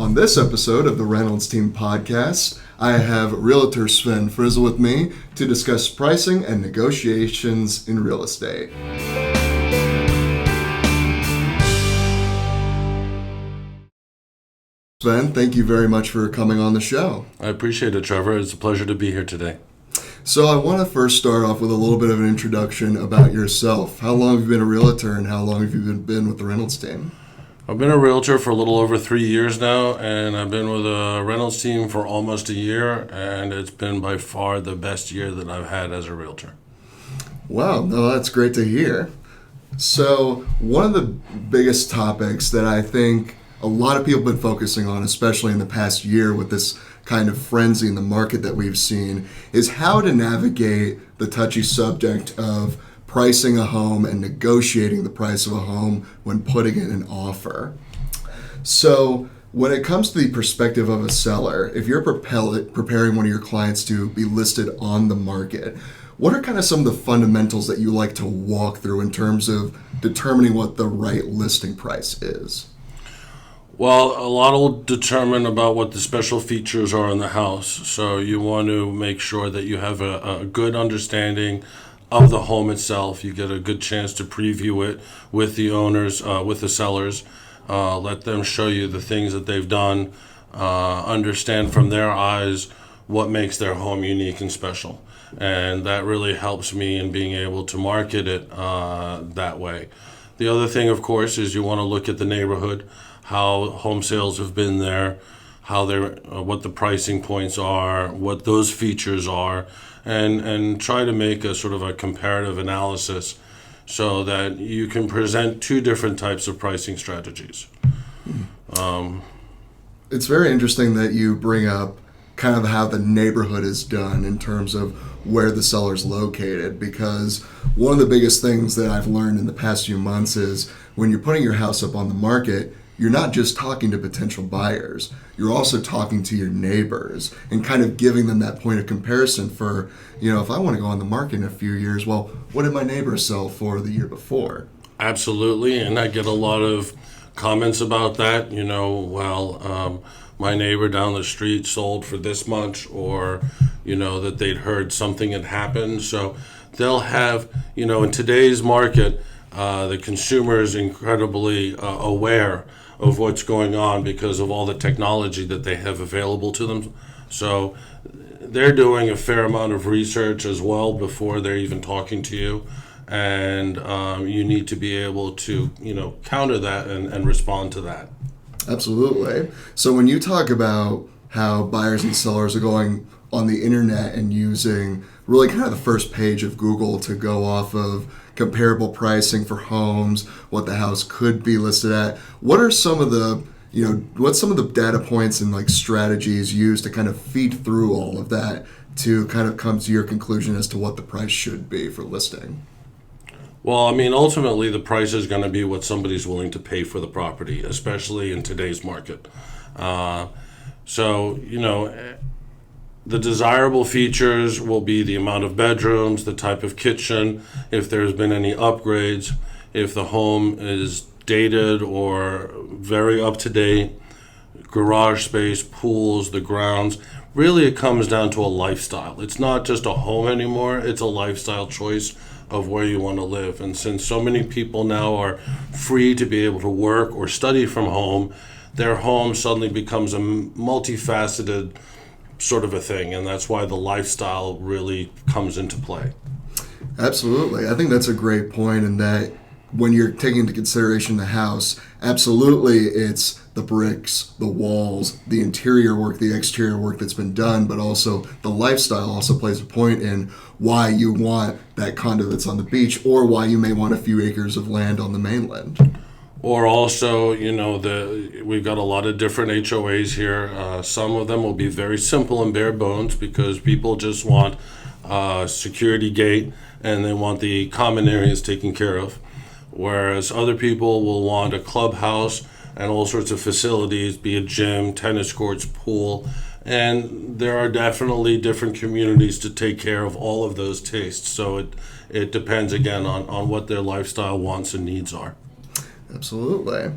On this episode of the Reynolds Team Podcast, I have Realtor Sven Frisell with me to discuss pricing and negotiations in real estate. Sven, thank you very much for coming on the show. I appreciate it, Trevor. It's a pleasure to be here today. So I want to first start off with a little bit of an introduction about yourself. How long have you been a realtor and how long have you been with the Reynolds Team? I've been a realtor for a little over 3 years now, and I've been with a Reynolds Team for almost a year, and it's been by far the best year that I've had as a realtor. Wow, no, that's great to hear. So one of the biggest topics that I think a lot of people have been focusing on, especially in the past year with this kind of frenzy in the market that we've seen, is how to navigate the touchy subject of pricing a home and negotiating the price of a home when putting in an offer. So when it comes to the perspective of a seller, if you're preparing one of your clients to be listed on the market, what are kind of some of the fundamentals that you like to walk through in terms of determining what the right listing price is? Well, a lot will determine about what the special features are in the house. So you want to make sure that you have a good understanding of the home itself. You get a good chance to preview it with the owners, with the sellers. Let them show you the things that they've done. Understand from their eyes what makes their home unique and special. And that really helps me in being able to market it that way. The other thing, of course, is you want to look at the neighborhood, how home sales have been there, how they're, what the pricing points are, what those features are, and try to make a sort of a comparative analysis so that you can present two different types of pricing strategies. It's very interesting that you bring up kind of how the neighborhood is done in terms of where the seller's located, because one of the biggest things that I've learned in the past few months is when you're putting your house up on the market, you're not just talking to potential buyers, you're also talking to your neighbors and kind of giving them that point of comparison for, if I want to go on the market in a few years, well, what did my neighbor sell for the year before? Absolutely, and I get a lot of comments about that, my neighbor down the street sold for this much, or, that they'd heard something had happened. So they'll have, in today's market, the consumer is incredibly aware of what's going on because of all the technology that they have available to them. So they're doing a fair amount of research as well before they're even talking to you. And you need to be able to, counter that and respond to that. Absolutely. So when you talk about how buyers and sellers are going on the internet and using really kind of the first page of Google to go off of comparable pricing for homes, what the house could be listed at, what are some of the, what's some of the data points and like strategies used to kind of feed through all of that to kind of come to your conclusion as to what the price should be for listing? Well, ultimately the price is going to be what somebody's willing to pay for the property, especially in today's market. The desirable features will be the amount of bedrooms, the type of kitchen, if there's been any upgrades, if the home is dated or very up to date, garage space, pools, the grounds. Really, it comes down to a lifestyle. It's not just a home anymore, it's a lifestyle choice of where you want to live. And since so many people now are free to be able to work or study from home, their home suddenly becomes a multifaceted sort of a thing, and that's why the lifestyle really comes into play. Absolutely. I think that's a great point, in that when you're taking into consideration the house, absolutely it's the bricks, the walls, the interior work, the exterior work that's been done, but also the lifestyle also plays a point in why you want that condo that's on the beach or why you may want a few acres of land on the mainland. Or also, we've got a lot of different HOAs here. Some of them will be very simple and bare bones because people just want a security gate and they want the common areas taken care of. Whereas other people will want a clubhouse and all sorts of facilities, be it gym, tennis courts, pool. And there are definitely different communities to take care of all of those tastes. So it depends, again, on what their lifestyle wants and needs are. Absolutely.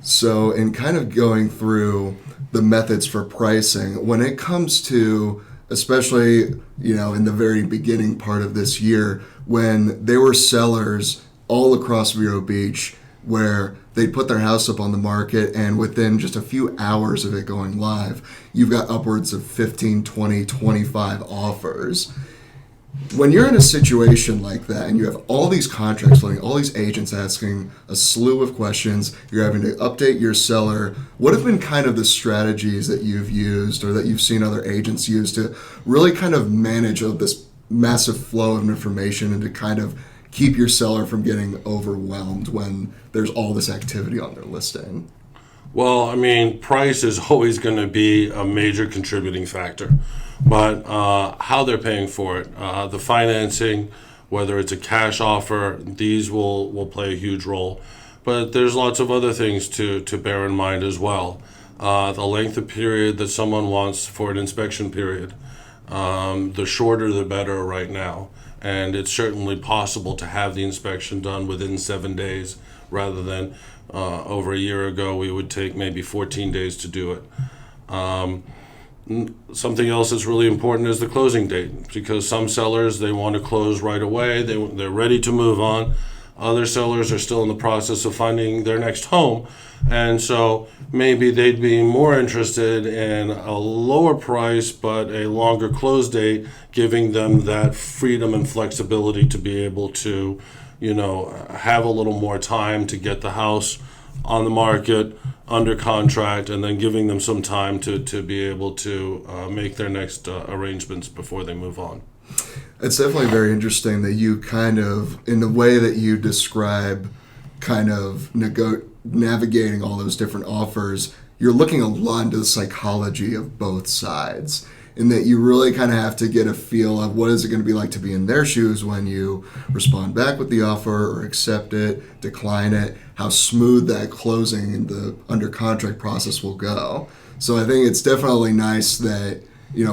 So, in kind of going through the methods for pricing, when it comes to, especially, in the very beginning part of this year, when there were sellers all across Vero Beach where they put their house up on the market and within just a few hours of it going live, you've got upwards of 15, 20, 25 offers. When you're in a situation like that and you have all these contracts floating, all these agents asking a slew of questions, you're having to update your seller, what have been kind of the strategies that you've used or that you've seen other agents use to really kind of manage this massive flow of information and to kind of keep your seller from getting overwhelmed when there's all this activity on their listing? Well, I mean, price is always going to be a major contributing factor, but how they're paying for it, the financing, whether it's a cash offer, these will play a huge role. But there's lots of other things to bear in mind as well. The length of period that someone wants for an inspection period. The shorter the better right now. And it's certainly possible to have the inspection done within 7 days rather than over a year ago we would take maybe 14 days to do it. Something else that's really important is the closing date, because some sellers, they want to close right away, they're ready to move on. Other sellers are still in the process of finding their next home, and so maybe they'd be more interested in a lower price but a longer close date, giving them that freedom and flexibility to be able to, have a little more time to get the house on the market, under contract, and then giving them some time to be able to make their next arrangements before they move on. It's definitely very interesting that you kind of, in the way that you describe kind of navigating all those different offers, you're looking a lot into the psychology of both sides, in that you really kind of have to get a feel of what is it going to be like to be in their shoes when you respond back with the offer or accept it, decline it, how smooth that closing and the under contract process will go. So I think it's definitely nice that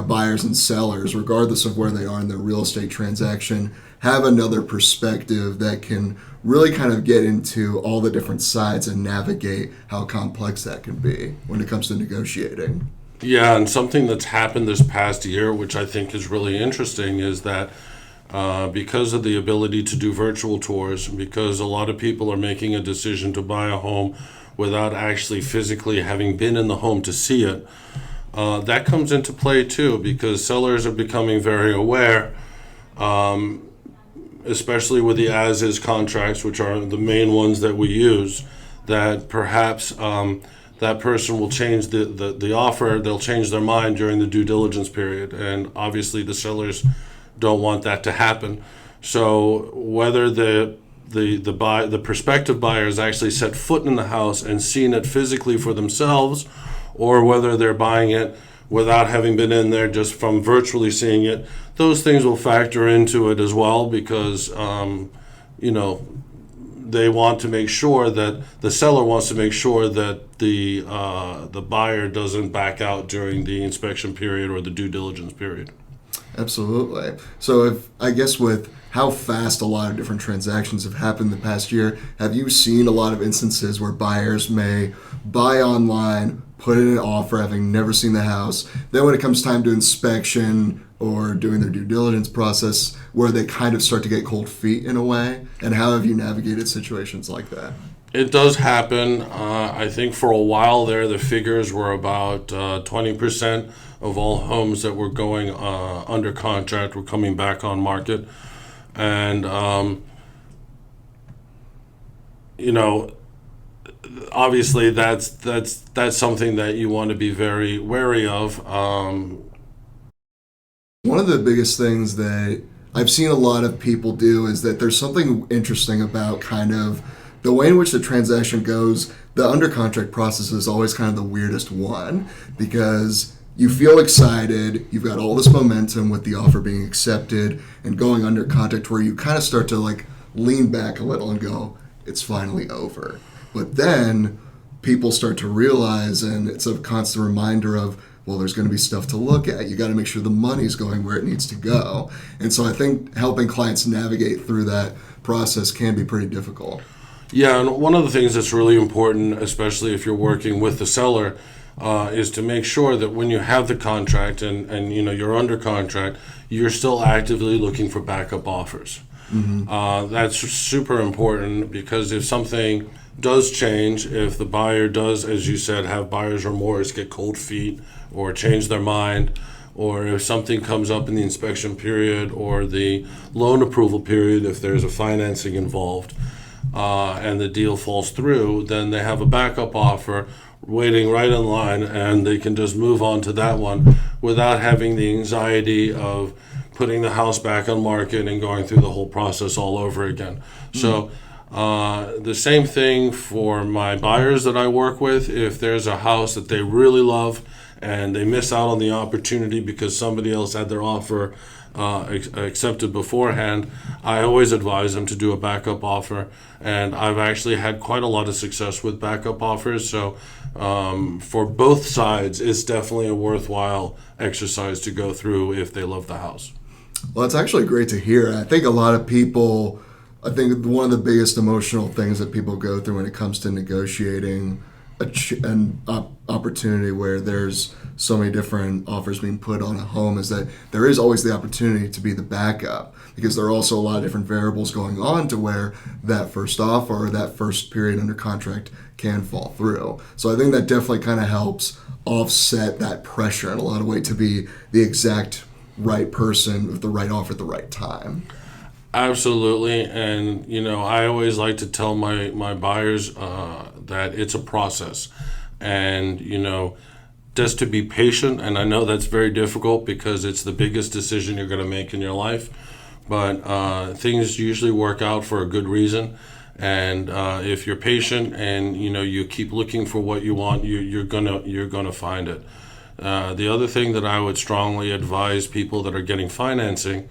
buyers and sellers, regardless of where they are in their real estate transaction, have another perspective that can really kind of get into all the different sides and navigate how complex that can be when it comes to negotiating. Yeah, and something that's happened this past year, which I think is really interesting, is that because of the ability to do virtual tours, because a lot of people are making a decision to buy a home without actually physically having been in the home to see it, that comes into play too, because sellers are becoming very aware, especially with the as-is contracts, which are the main ones that we use, that perhaps that person will change the offer, they'll change their mind during the due diligence period, and obviously the sellers don't want that to happen. So whether the prospective buyer has actually set foot in the house and seen it physically for themselves, or whether they're buying it without having been in there, just from virtually seeing it, those things will factor into it as well, because they want to make sure that the seller wants to make sure that the buyer doesn't back out during the inspection period or the due diligence period. Absolutely. So I guess with how fast a lot of different transactions have happened the past year, have you seen a lot of instances where buyers may buy online, put in an offer having never seen the house, then when it comes time to inspection or doing their due diligence process, where they kind of start to get cold feet in a way? And how have you navigated situations like that? It does happen. I think for a while there, the figures were about 20% of all homes that were going under contract were coming back on market. And, obviously that's something that you want to be very wary of. One of the biggest things that I've seen a lot of people do is that there's something interesting about kind of the way in which the transaction goes. The under contract process is always kind of the weirdest one, because you feel excited, you've got all this momentum with the offer being accepted and going under contract, where you kind of start to like lean back a little and go, it's finally over. But then people start to realize, and it's a constant reminder of, well, there's going to be stuff to look at. You got to make sure the money's going where it needs to go. And so I think helping clients navigate through that process can be pretty difficult. Yeah, and one of the things that's really important, especially if you're working with the seller, is to make sure that when you have the contract and you're under contract, you're still actively looking for backup offers. That's super important because if something does change, if the buyer does, as you said, have buyer's remorse, get cold feet, or change their mind, or if something comes up in the inspection period or the loan approval period, if there's a financing involved, and the deal falls through, then they have a backup offer waiting right in line, and they can just move on to that one without having the anxiety of putting the house back on market and going through the whole process all over again. So the same thing for my buyers that I work with. If there's a house that they really love and they miss out on the opportunity because somebody else had their offer accepted beforehand, I always advise them to do a backup offer, and I've actually had quite a lot of success with backup offers. So for both sides, it's definitely a worthwhile exercise to go through if they love the house. Well, it's actually great to hear. I think a lot of people, I think one of the biggest emotional things that people go through when it comes to negotiating an opportunity where there's so many different offers being put on a home is that there is always the opportunity to be the backup, because there are also a lot of different variables going on to where that first offer or that first period under contract can fall through. So I think that definitely kind of helps offset that pressure in a lot of ways to be the exact right person with the right offer at the right time. Absolutely, and I always like to tell my buyers that it's a process, and just to be patient. And I know that's very difficult because it's the biggest decision you're going to make in your life, but things usually work out for a good reason. And if you're patient and you keep looking for what you want, you're gonna find it. The other thing that I would strongly advise people that are getting financing,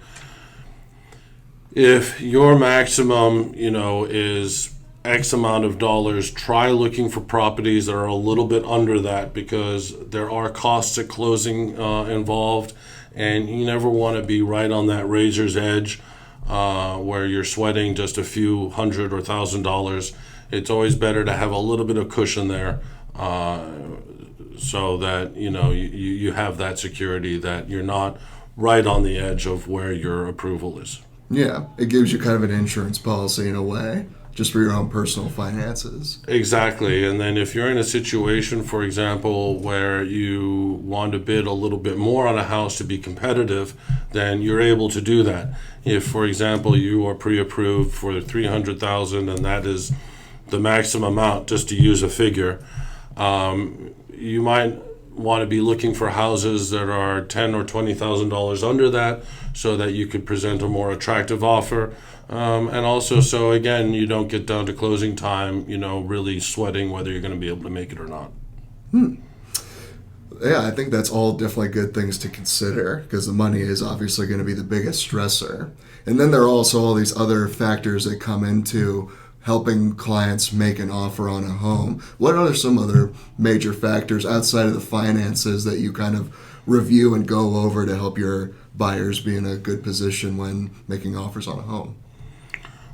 if your maximum, is X amount of dollars, try looking for properties that are a little bit under that, because there are costs at closing involved, and you never want to be right on that razor's edge where you're sweating just a few $100 or $1,000. It's always better to have a little bit of cushion there, so that you have that security that you're not right on the edge of where your approval is. Yeah, it gives you kind of an insurance policy in a way, just for your own personal finances. Exactly. And then if you're in a situation, for example, where you want to bid a little bit more on a house to be competitive, then you're able to do that. If, for example, you are pre-approved for $300,000 and that is the maximum amount, just to use a figure, you might want to be looking for houses that are $10,000 or $20,000 under that, so that you could present a more attractive offer, and also so again you don't get down to closing time, really sweating whether you're going to be able to make it or not. Yeah, I think that's all definitely good things to consider, because the money is obviously going to be the biggest stressor. And then there are also all these other factors that come into helping clients make an offer on a home. What are some other major factors outside of the finances that you kind of review and go over to help your buyers be in a good position when making offers on a home?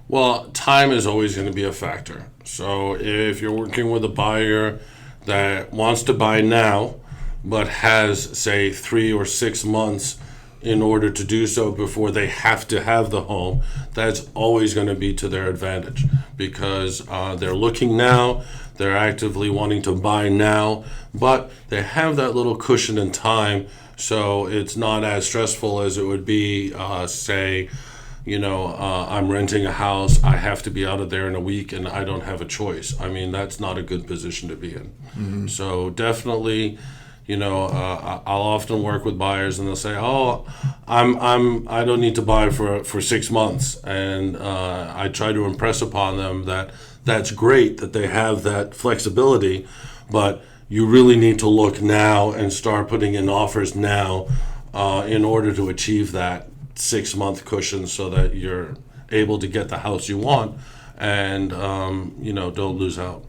Well, time is always going to be a factor. So if you're working with a buyer that wants to buy now, but has, say, 3 or 6 months in order to do so before they have to have the home, that's always going to be to their advantage, because they're looking now, they're actively wanting to buy now, but they have that little cushion in time, so it's not as stressful as it would be, say, I'm renting a house, I have to be out of there in a week and I don't have a choice. I mean, that's not a good position to be in. Mm-hmm. So definitely, I'll often work with buyers and they'll say, "Oh, I don't need to buy for 6 months," and I try to impress upon them that that's great that they have that flexibility, but you really need to look now and start putting in offers now in order to achieve that 6-month cushion, so that you're able to get the house you want and don't lose out.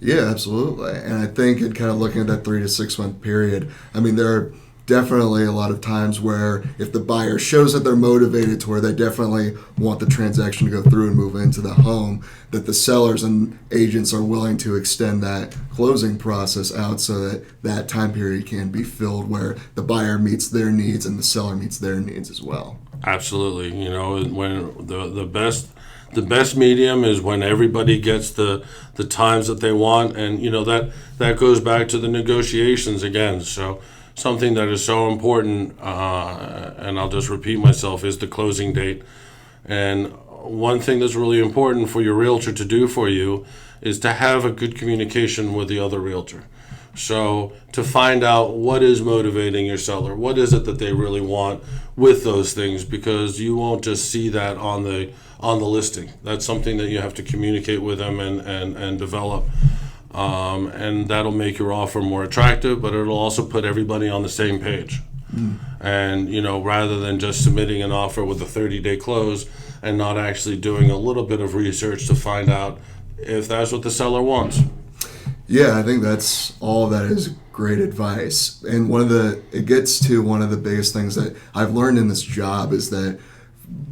Yeah, absolutely. And I think in kind of looking at that 3 to 6 month period, I mean, there are definitely a lot of times where if the buyer shows that they're motivated to where they definitely want the transaction to go through and move into the home, that the sellers and agents are willing to extend that closing process out so that that time period can be filled where the buyer meets their needs and the seller meets their needs as well. Absolutely. When the best medium is when everybody gets the times that they want, and that goes back to the negotiations again. So something that is so important, and I'll just repeat myself, is the closing date. And one thing that's really important for your realtor to do for you is to have a good communication with the other realtor. So to find out what is motivating your seller, what is it that they really want with those things, because you won't just see that on the listing. That's something that you have to communicate with them and develop. And that'll make your offer more attractive, but it'll also put everybody on the same page. And, rather than just submitting an offer with a 30-day close and not actually doing a little bit of research to find out if that's what the seller wants. Yeah, I think that's all that is great advice. And it gets to one of the biggest things that I've learned in this job is that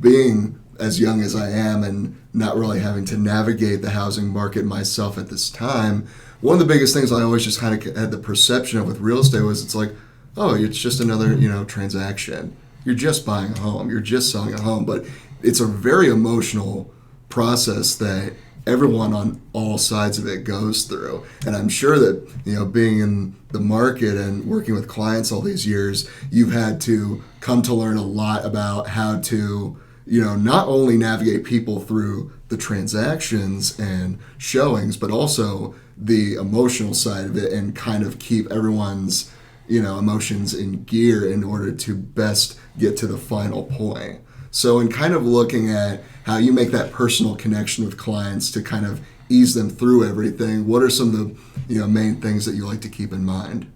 being as young as I am and not really having to navigate the housing market myself at this time, one of the biggest things I always just kind of had the perception of with real estate was it's like, oh, it's just another, transaction. You're just buying a home. You're just selling a home. But it's a very emotional process that everyone on all sides of it goes through. And I'm sure that, being in the market and working with clients all these years, you've had to come to learn a lot about how to, not only navigate people through the transactions and showings, but also the emotional side of it and kind of keep everyone's, emotions in gear in order to best get to the final point. So in kind of looking at how you make that personal connection with clients to kind of ease them through everything, what are some of the main things that you like to keep in mind?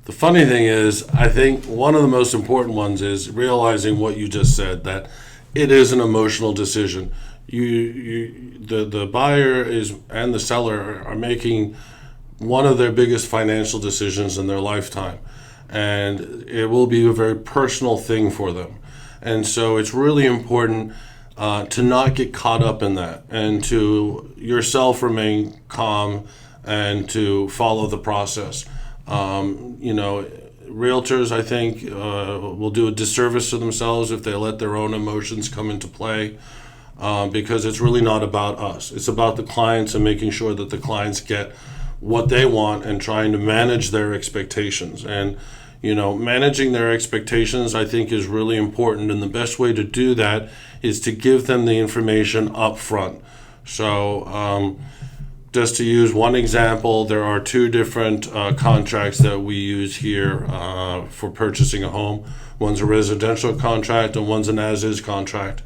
The funny thing is, I think one of the most important ones is realizing what you just said, that it is an emotional decision. The buyer and the seller are making one of their biggest financial decisions in their lifetime, and it will be a very personal thing for them. And so it's really important to not get caught up in that and to yourself remain calm and to follow the process. Realtors, I think, will do a disservice to themselves if they let their own emotions come into play, because it's really not about us. It's about the clients and making sure that the clients get what they want and trying to manage their expectations. And managing their expectations, I think, is really important. And the best way to do that is to give them the information up front. So just to use one example, there are two different contracts that we use here for purchasing a home. One's a residential contract and one's an as-is contract.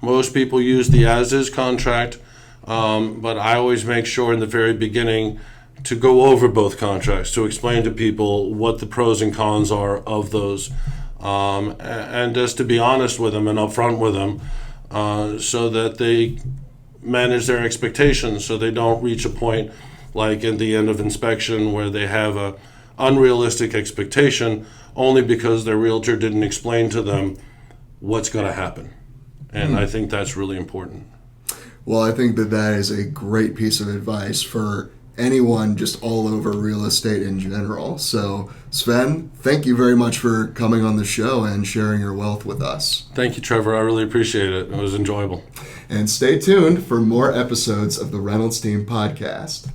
Most people use the as-is contract, but I always make sure in the very beginning to go over both contracts, to explain to people what the pros and cons are of those, and just to be honest with them and upfront with them, so that they manage their expectations, so they don't reach a point like at the end of inspection where they have a unrealistic expectation only because their realtor didn't explain to them what's going to happen. And I think that's really important. Well, I think that is a great piece of advice for anyone just all over real estate in general. So, Sven, thank you very much for coming on the show and sharing your wealth with us. Thank you, Trevor. I really appreciate it. It was enjoyable. And stay tuned for more episodes of the Reynolds Team Podcast.